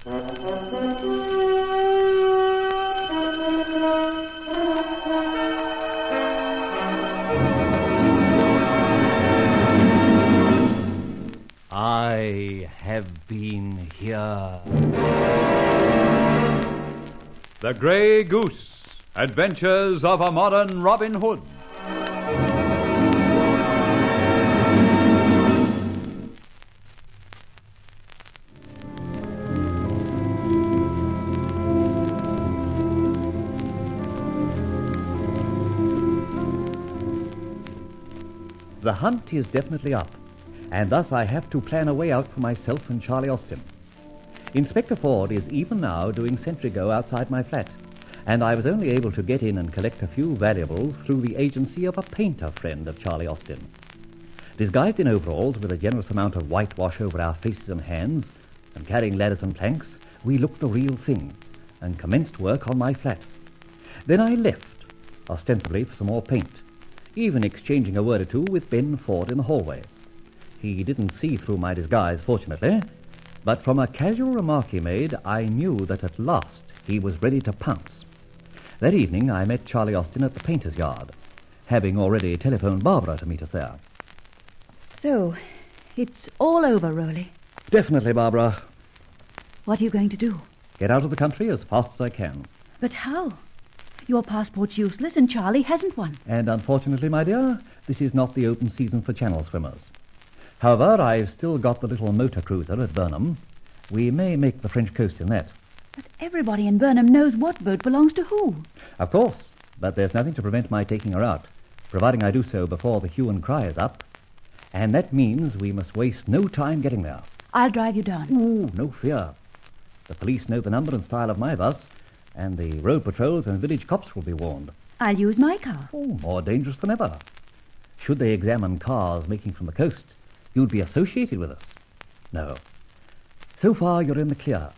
I have been here. The Grey Goose, Adventures of a Modern Robin Hood. The hunt is definitely up, and thus I have to plan a way out for myself and Charlie Austin. Inspector Ford is even now doing sentry go outside my flat, and I was only able to get in and collect a few valuables through the agency of a painter friend of Charlie Austin. Disguised in overalls with a generous amount of whitewash over our faces and hands, and carrying ladders and planks, we looked the real thing, and commenced work on my flat. Then I left, ostensibly for some more paint, even exchanging a word or two with Ben Ford in the hallway. He didn't see through my disguise, fortunately, but from a casual remark he made, I knew that at last he was ready to pounce. That evening I met Charlie Austin at the painter's yard, having already telephoned Barbara to meet us there. So, it's all over, Rowley. Definitely, Barbara. What are you going to do? Get out of the country as fast as I can. But how? Your passport's useless and Charlie hasn't one. And unfortunately, my dear, this is not the open season for channel swimmers. However, I've still got the little motor cruiser at Burnham. We may make the French coast in that. But everybody in Burnham knows what boat belongs to who. Of course, but there's nothing to prevent my taking her out, providing I do so before the hue and cry is up. And that means we must waste no time getting there. I'll drive you down. Ooh, no fear. The police know the number and style of my bus, and the road patrols and village cops will be warned. I'll use my car. Oh, more dangerous than ever. Should they examine cars making from the coast, you'd be associated with us. No. So far, you're in the clear,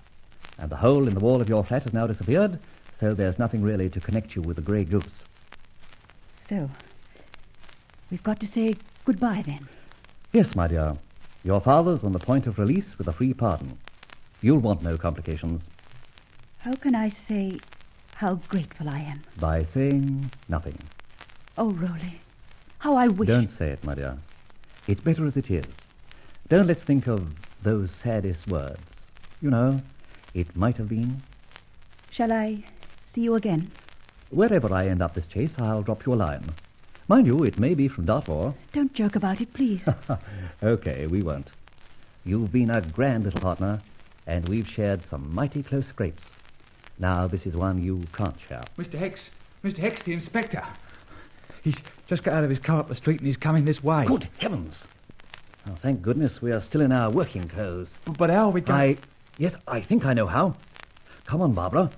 and the hole in the wall of your flat has now disappeared, so there's nothing really to connect you with the Grey Goose. So, we've got to say goodbye then. Yes, my dear. Your father's on the point of release with a free pardon. You'll want no complications. How can I say how grateful I am? By saying nothing. Oh, Rowley, how I wish... Don't say it, my dear. It's better as it is. Don't let's think of those saddest words. You know, it might have been. Shall I see you again? Wherever I end up this chase, I'll drop you a line. Mind you, it may be from Dartmoor. Don't joke about it, please. Okay, we won't. You've been a grand little partner, and we've shared some mighty close scrapes. Now, this is one you can't share. Mr. Hex, the inspector. He's just got out of his car up the street and he's coming this way. Good heavens! Oh, thank goodness we are still in our working clothes. But how are we going... Yes, I think I know how. Come on, Barbara.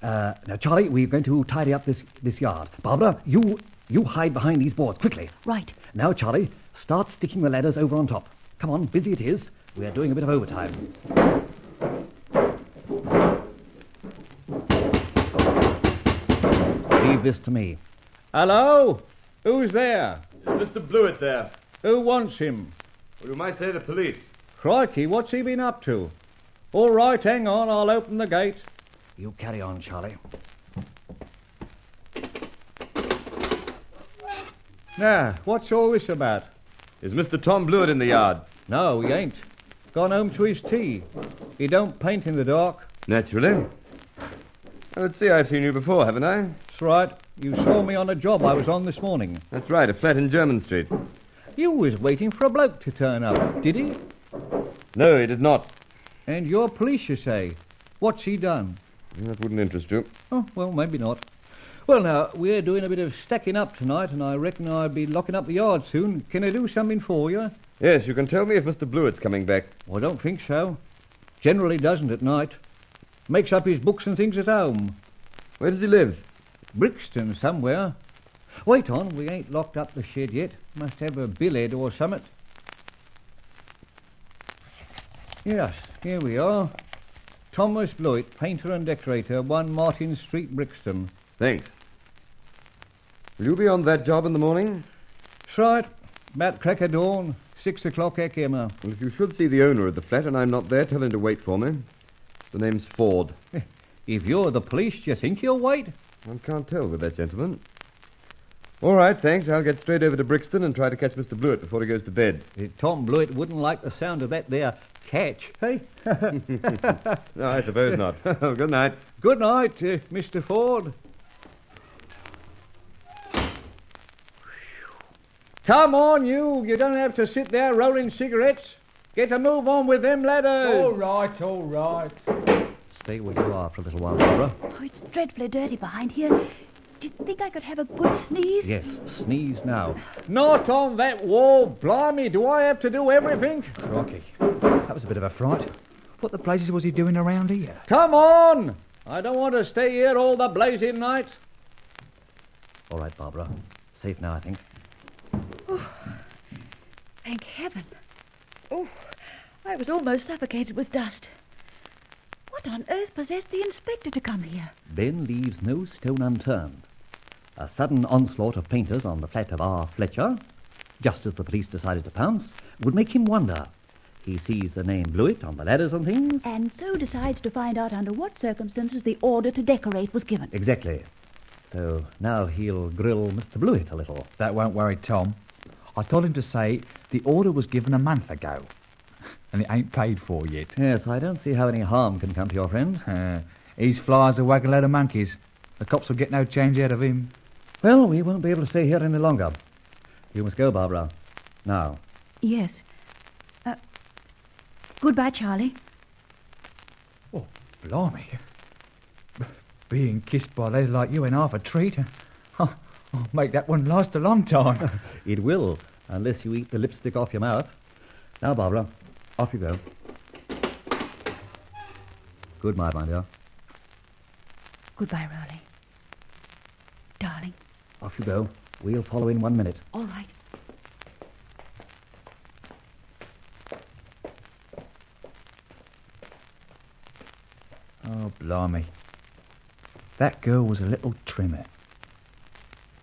Now, Charlie, we're going to tidy up this yard. Barbara, you hide behind these boards, quickly. Right. Now, Charlie, start sticking the ladders over on top. Come on, busy it is. We're doing a bit of overtime. Leave this to me. Hello? Who's there? Is Mr. Blewett there? Who wants him? Well, you might say the police. Crikey, what's he been up to? All right, hang on, I'll open the gate. You carry on, Charlie. Now, what's all this about? Is Mr. Tom Blewett in the yard? No, he ain't. Gone home to his tea. He don't paint in the dark. Naturally. I would see I've seen you before, haven't I? That's right. You saw me on a job I was on this morning. That's right, a flat in German Street. You was waiting for a bloke to turn up, did he? No, he did not. And you're police, you say. What's he done? That wouldn't interest you. Oh, well, maybe not. Well, now, we're doing a bit of stacking up tonight, and I reckon I'll be locking up the yard soon. Can I do something for you? Yes, you can tell me if Mr. Blewett's coming back. Well, I don't think so. Generally doesn't at night. Makes up his books and things at home. Where does he live? Brixton, somewhere. Wait on, we ain't locked up the shed yet. Must have a billhead or something. Yes, here we are. Thomas Blewett, painter and decorator, 1 Martin Street, Brixton. Thanks. Will you be on that job in the morning? That's right. About crack of dawn, 6 o'clock Ekema. Well, if you should see the owner of the flat and I'm not there, tell him to wait for me. The name's Ford. If you're the police, do you think you'll wait? I can't tell with that gentleman. All right, thanks. I'll get straight over to Brixton and try to catch Mr. Blewett before he goes to bed. Tom Blewett wouldn't like the sound of that there catch, hey? No, I suppose not. Good night. Good night, Mr. Ford. Come on, you. You don't have to sit there rolling cigarettes. Get a move on with them ladders. All right. Stay where you are for a little while, Barbara. Oh, it's dreadfully dirty behind here. Do you think I could have a good sneeze? Yes, sneeze now. Not on that wall. Blimey, do I have to do everything? Crikey. That was a bit of a fright. What the blazes was he doing around here? Come on. I don't want to stay here all the blazing night. All right, Barbara. Safe now, I think. Thank heaven. Oh, I was almost suffocated with dust. What on earth possessed the inspector to come here? Ben leaves no stone unturned. A sudden onslaught of painters on the flat of R. Fletcher, just as the police decided to pounce, would make him wonder. He sees the name Blewett on the ladders and things. And so decides to find out under what circumstances the order to decorate was given. Exactly. So now he'll grill Mr. Blewett a little. That won't worry Tom. I told him to say the order was given a month ago. And it ain't paid for yet. Yes, I don't see how any harm can come to your friend. He's fly as a wagon load of monkeys. The cops will get no change out of him. Well, we won't be able to stay here any longer. You must go, Barbara. Now. Yes. Goodbye, Charlie. Oh, blimey. Being kissed by ladies like you ain't half a treat. I'll make that one last a long time. It will, unless you eat the lipstick off your mouth. Now, Barbara, off you go. Good night, my dear. Goodbye, Rowley. Darling. Off you go. We'll follow in 1 minute. All right. Oh, blimey. That girl was a little trimmer.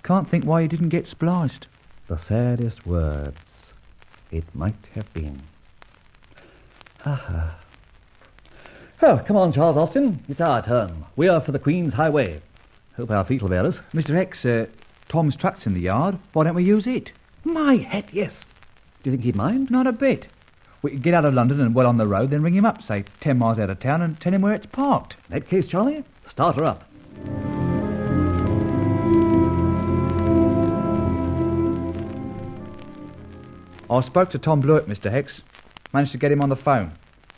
Can't think why he didn't get spliced. The saddest words it might have been. Ha. Oh, come on, Charles Austin. It's our turn. We are for the Queen's Highway. Hope our feet will bear us. Mr. X, Tom's truck's in the yard. Why don't we use it? My hat, yes. Do you think he'd mind? Not a bit. We could get out of London and well on the road, then ring him up, say 10 miles out of town, and tell him where it's parked. In that case, Charlie, start her up. I spoke to Tom Blewett, Mr. Hex. Managed to get him on the phone.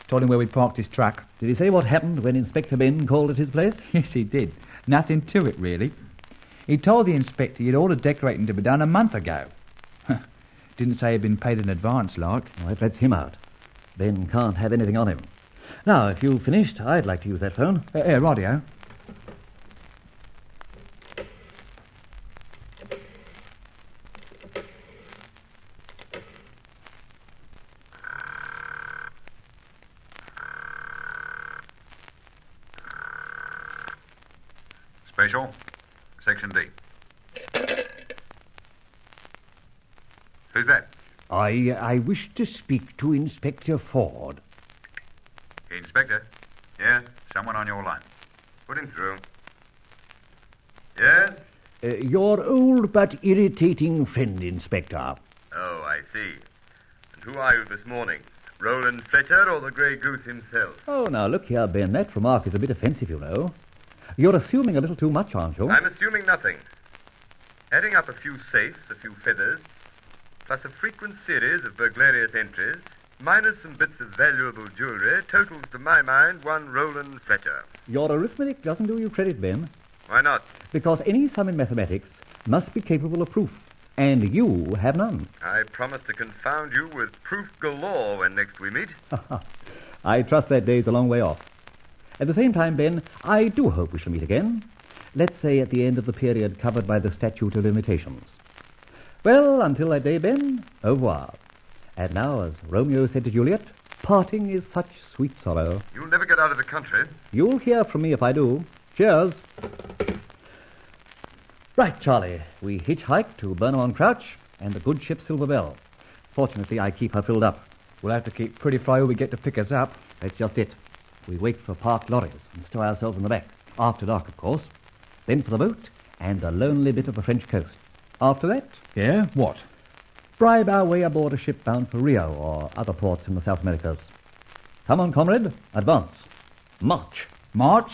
Told him where we'd parked his truck. Did he say what happened when Inspector Ben called at his place? Yes, he did. Nothing to it, really. He told the inspector he'd ordered decorating to be done a month ago. Didn't say he'd been paid in advance, like. Well, that lets him out. Ben can't have anything on him. Now, if you've finished, I'd like to use that phone. Radio. Special, Section D. Who's that? I wish to speak to Inspector Ford. Inspector? Yeah, someone on your line. Put him through. Yes? Your old but irritating friend, Inspector. Oh, I see. And who are you this morning? Roland Fletcher or the Grey Goose himself? Oh, now, look here, Ben. That remark is a bit offensive, you know. You're assuming a little too much, aren't you? I'm assuming nothing. Adding up a few safes, a few feathers, plus a frequent series of burglarious entries, minus some bits of valuable jewellery, totals, to my mind, one Roland Fletcher. Your arithmetic doesn't do you credit, Ben. Why not? Because any sum in mathematics must be capable of proof, and you have none. I promise to confound you with proof galore when next we meet. I trust that day's a long way off. At the same time, Ben, I do hope we shall meet again. Let's say at the end of the period covered by the statute of limitations. Well, until that day, Ben, au revoir. And now, as Romeo said to Juliet, parting is such sweet sorrow. You'll never get out of the country. You'll hear from me if I do. Cheers. Right, Charlie. We hitchhike to Burnham-on-Crouch and the good ship Silver Bell. Fortunately, I keep her filled up. We'll have to keep pretty fly till we get to pick us up. That's just it. we wait for parked lorries and stow ourselves in the back. After dark, of course. Then for the boat and a lonely bit of the French coast. After that, Yeah, what? bribe our way aboard a ship bound for Rio or other ports in the South Americas. Come on, comrade, advance. March. March?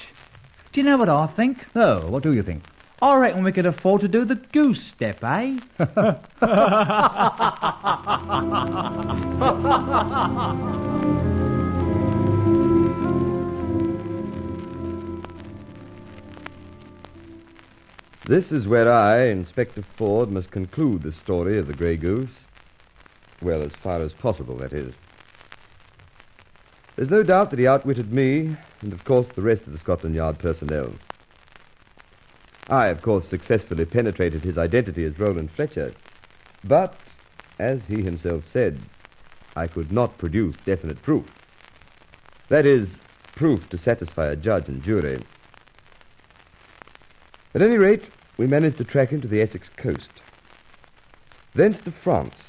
Do you know what I think? No, what do you think? I reckon we could afford to do the goose step, eh? This is where I, Inspector Ford, must conclude the story of the Grey Goose. Well, as far as possible, that is. There's no doubt that he outwitted me, and of course the rest of the Scotland Yard personnel. I, of course, successfully penetrated his identity as Roland Fletcher. But, as he himself said, I could not produce definite proof. That is, proof to satisfy a judge and jury. At any rate, we managed to track him to the Essex coast. Thence to France,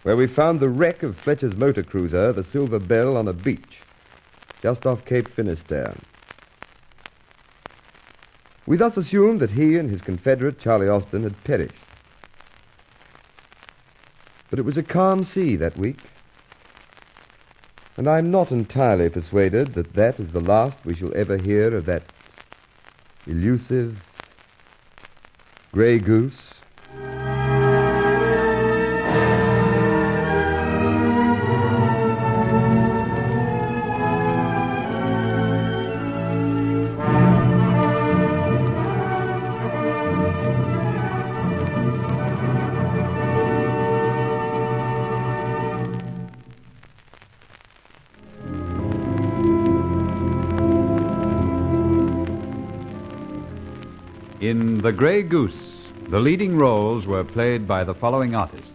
where we found the wreck of Fletcher's motor cruiser, the Silver Bell, on a beach, just off Cape Finisterre. We thus assumed that he and his confederate, Charlie Austin, had perished. But it was a calm sea that week, and I'm not entirely persuaded that that is the last we shall ever hear of that elusive Grey Goose. In The Grey Goose, the leading roles were played by the following artists: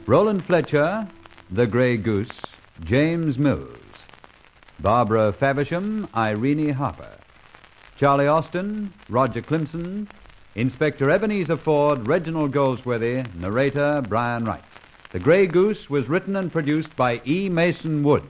Roland Fletcher, the Grey Goose, James Mills; Barbara Faversham, Irene Harper; Charlie Austin, Roger Clemson; Inspector Ebenezer Ford, Reginald Goldsworthy; narrator Brian Wright. The Grey Goose was written and produced by E. Mason Wood.